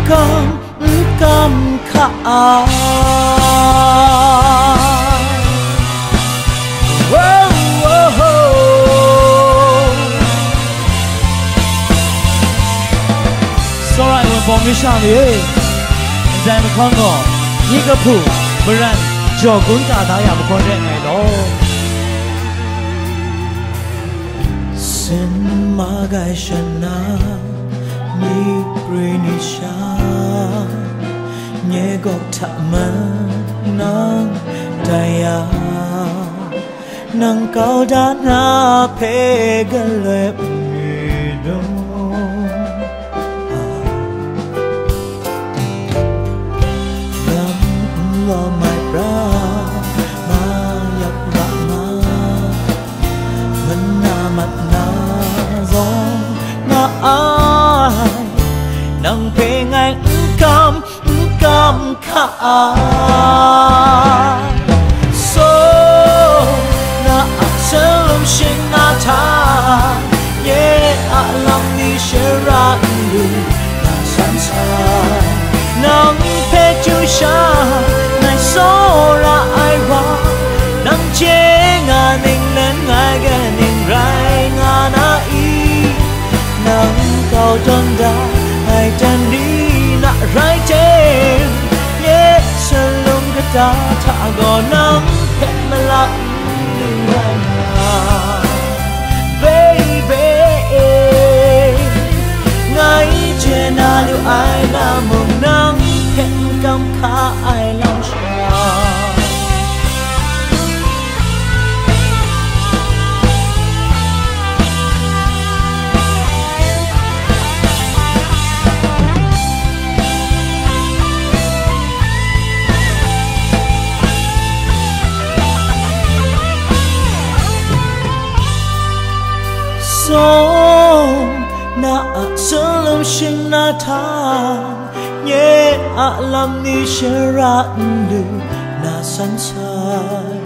cam khá Sorry, we're born with Shani. Then the Congo, Yigapu, Baran, Jogunta, I am calling it all. Sin Magai Shana, Mi Brinisha, Nyegok Taman, Nang Daya, Nang Kaudana, Pegalep. My brother, my yakrama, mana matna zong na ai, nang pengai cam kha so na selum shin na tha, ye alam ni shara lu na sansai, nang pe chu sha. Sora ai wa nang che nga ning len ngai ga ning rai nga na I nang kau don da ai tan ni na rai che ye salom ka ta tha go nang phe ma la ni rai na baby ngai che na lu ai na mong nang phe cam kha ai long So na salam shin na tha ye alam ni shara lu na sansai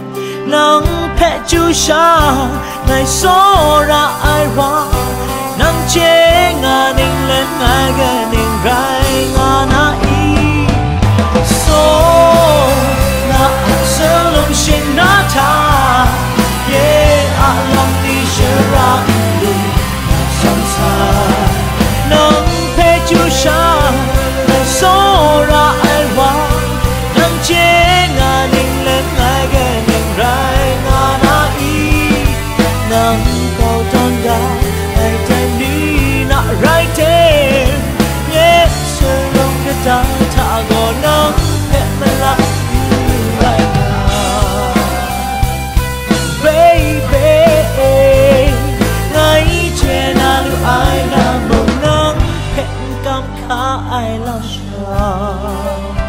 nang phe chu sha ngai so ra ai wa nang che nga ning len ngai ga ning rai nga na I so na salam shin na tha ye alam ni shara nang pe chu sha nang so ra ai wa nang che nga ning len ngai ga ning rai nga na I nang kau don da ai tan ni na rai te yes long ka ta tha go nang pe ma la rai baby I love you.